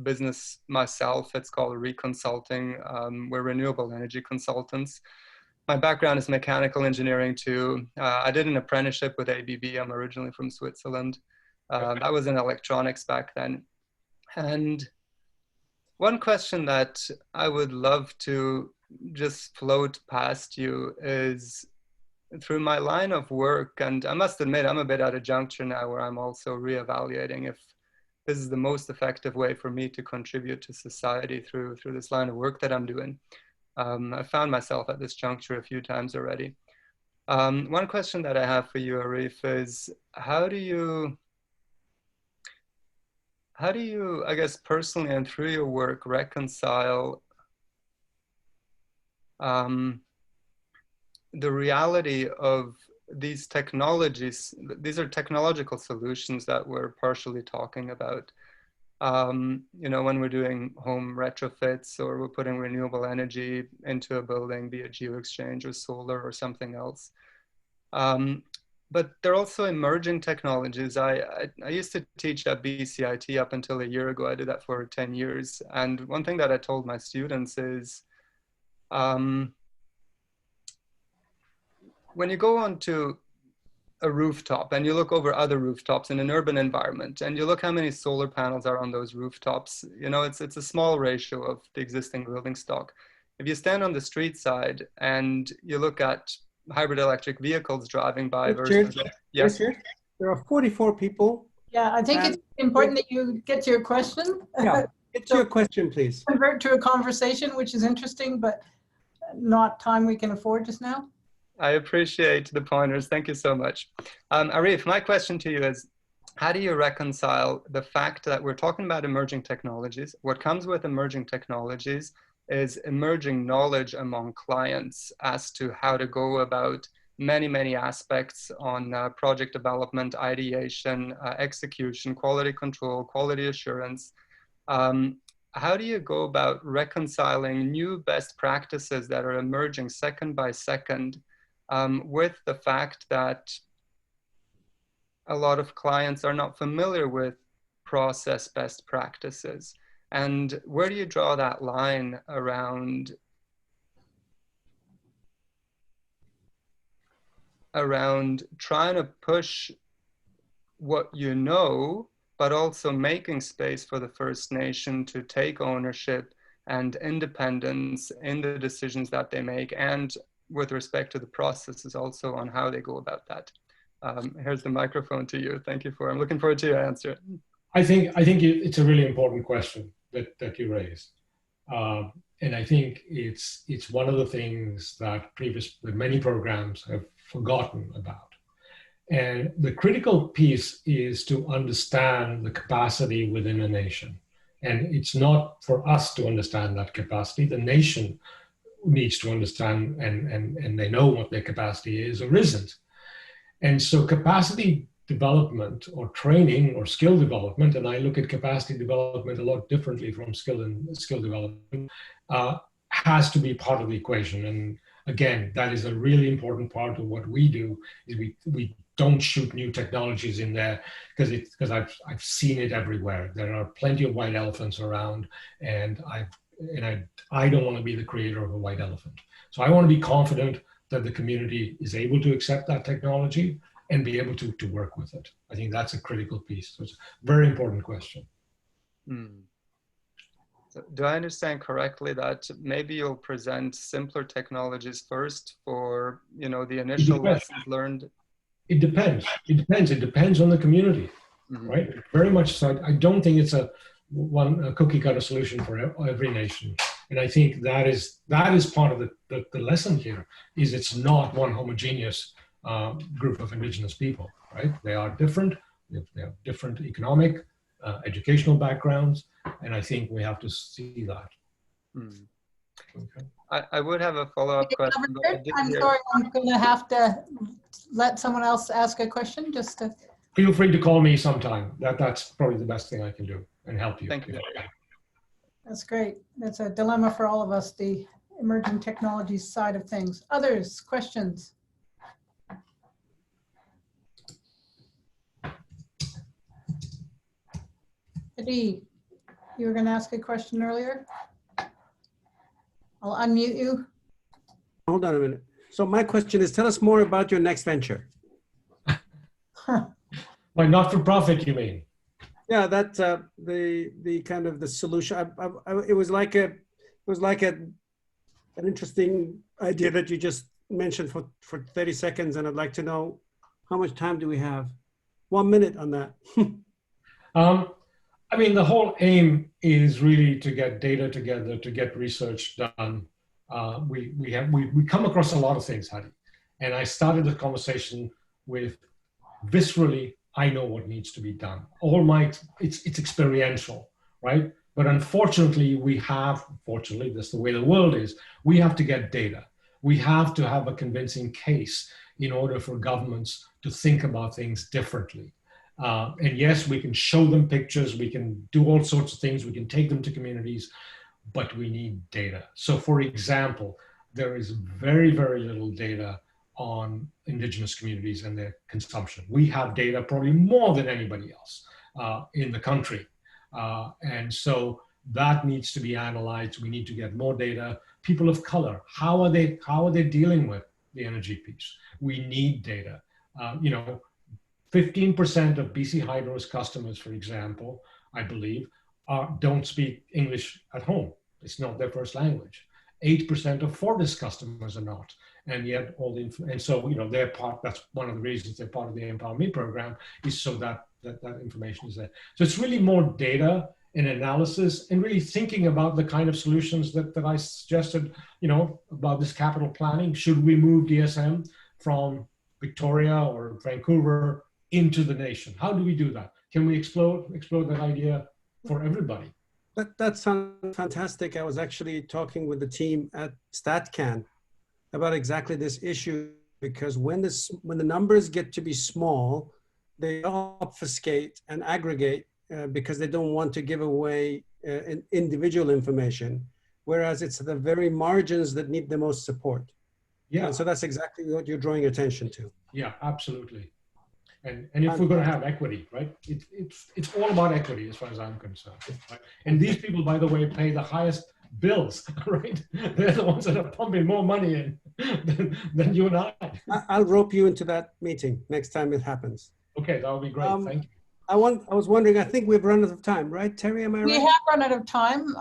business myself. It's called Reconsulting. We're renewable energy consultants. My background is mechanical engineering too. I did an apprenticeship with ABB. I'm originally from Switzerland. I was in electronics back then. And one question that I would love to just float past you is, through my line of work, and I must admit, I'm a bit at a juncture now where I'm also reevaluating if this is the most effective way for me to contribute to society through this line of work that I'm doing. I found myself at this juncture a few times already. One question that I have for you, Areef, is how do you, I guess, personally and through your work reconcile the reality of these technologies? These are technological solutions that we're partially talking about. When we're doing home retrofits or we're putting renewable energy into a building, be it geo-exchange or solar or something else. But they're also emerging technologies. I used to teach at BCIT up until a year ago. I did that for 10 years. And one thing that I told my students is, when you go onto a rooftop and you look over other rooftops in an urban environment and you look how many solar panels are on those rooftops, it's a small ratio of the existing building stock. If you stand on the street side and you look at hybrid electric vehicles driving by versus... Yes. Richard, there are 44 people. Yeah, I think it's important that you get to your question. Yeah, get to your question, please. Convert to a conversation, which is interesting, but not time we can afford just now. I appreciate the pointers. Thank you so much. Areef, my question to you is, how do you reconcile the fact that we're talking about emerging technologies? What comes with emerging technologies is emerging knowledge among clients as to how to go about many, many aspects on project development, ideation, execution, quality control, quality assurance. How do you go about reconciling new best practices that are emerging second by second with the fact that a lot of clients are not familiar with process best practices? And where do you draw that line around trying to push what you know, but also making space for the First Nation to take ownership and independence in the decisions that they make, and with respect to the processes also on how they go about that? Here's the microphone to you. Thank you I'm looking forward to your answer. I think it's a really important question that you raised. And I think it's one of the things that many programs have forgotten about. And the critical piece is to understand the capacity within a nation. And it's not for us to understand that capacity. The nation needs to understand, and they know what their capacity is or isn't. And so capacity development or training or skill development, and I look at capacity development a lot differently from skill development, has to be part of the equation. And again, that is a really important part of what we do, is we don't shoot new technologies in there because I've seen it everywhere. There are plenty of white elephants around, and I don't want to be the creator of a white elephant. So I want to be confident that the community is able to accept that technology and be able to work with it. I think that's a critical piece. So it's a very important question. So do I understand correctly that maybe you'll present simpler technologies first for, the initial lessons learned? It depends. It depends on the community, right? Very much so. I don't think it's a cookie cutter solution for every nation. And I think that is part of the lesson here, is it's not one homogeneous group of indigenous people, right? They are different. They have different economic, educational backgrounds, and I think we have to see that. Okay. I would have a follow-up question. I'm sorry, I'm going to have to let someone else ask a question. Just to... Feel free to call me sometime. That's probably the best thing I can do and help you. Thank you. That's great. That's a dilemma for all of us, the emerging technologies side of things. Others, questions? Adi, you were going to ask a question earlier? I'll unmute you. Hold on a minute. So my question is, tell us more about your next venture. By not-for-profit, you mean? Yeah, that's the kind of the solution. It was like an interesting idea that you just mentioned for 30 seconds, and I'd like to know, how much time do we have? 1 minute on that. I mean, the whole aim is really to get data together, to get research done. We come across a lot of things, Hadi. And I started the conversation with, viscerally, I know what needs to be done. It's experiential, right? But unfortunately, fortunately, that's the way the world is, we have to get data. We have to have a convincing case in order for governments to think about things differently. And yes, we can show them pictures, we can do all sorts of things, we can take them to communities, but we need data. So for example, there is very, very little data on indigenous communities and their consumption. We have data probably more than anybody else in the country. And so that needs to be analyzed. We need to get more data. People of color, how are they dealing with the energy piece? We need data. 15% of BC Hydro's customers, for example, I believe, don't speak English at home. It's not their first language. 8% of Fortis customers are not. And yet they're part, that's one of the reasons they're part of the Empower Me program, is so that information is there. So it's really more data and analysis and really thinking about the kind of solutions that I suggested, about this capital planning. Should we move DSM from Victoria or Vancouver into the nation? How do we do that? Can we explore that idea for everybody? That sounds fantastic. I was actually talking with the team at StatCan about exactly this issue, because when the numbers get to be small, they obfuscate and aggregate because they don't want to give away individual information, whereas it's the very margins that need the most support. Yeah. And so that's exactly what you're drawing attention to. Yeah, absolutely. And if we're going to have equity, right, it's all about equity as far as I'm concerned. Right? And these people, by the way, pay the highest bills, right? They're the ones that are pumping more money in than you and I. I'll rope you into that meeting next time it happens. Okay, that would be great. Thank you. I was wondering, I think we've run out of time, right, Terry? Am I right? We have run out of time.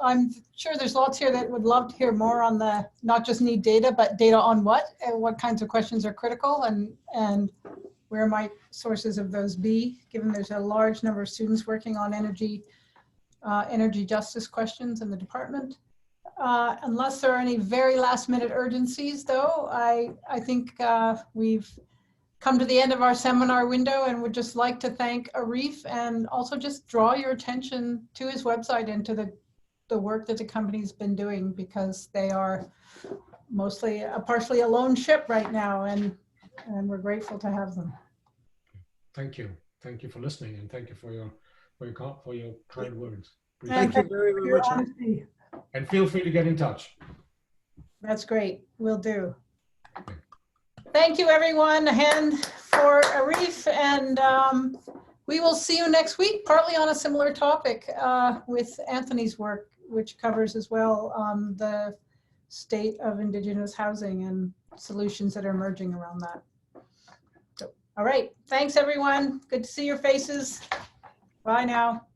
I'm sure there's lots here that would love to hear more on the, not just need data, but data on what, and what kinds of questions are critical, and where might sources of those be, given there's a large number of students working on energy justice questions in the department. Unless there are any very last minute urgencies though, I think we've come to the end of our seminar window and would just like to thank Areef and also just draw your attention to his website and to the work that the company's been doing, because they are mostly partially a lone ship right now, and we're grateful to have them. Thank you. Thank you for listening, and thank you for your kind words. Thank you very, very much. Honesty. And feel free to get in touch. That's great. Will do. Thank you, everyone. A hand for Areef, and we will see you next week, partly on a similar topic with Anthony's work, which covers as well the state of Indigenous housing and solutions that are emerging around that. So, all right. Thanks, everyone. Good to see your faces. Bye now.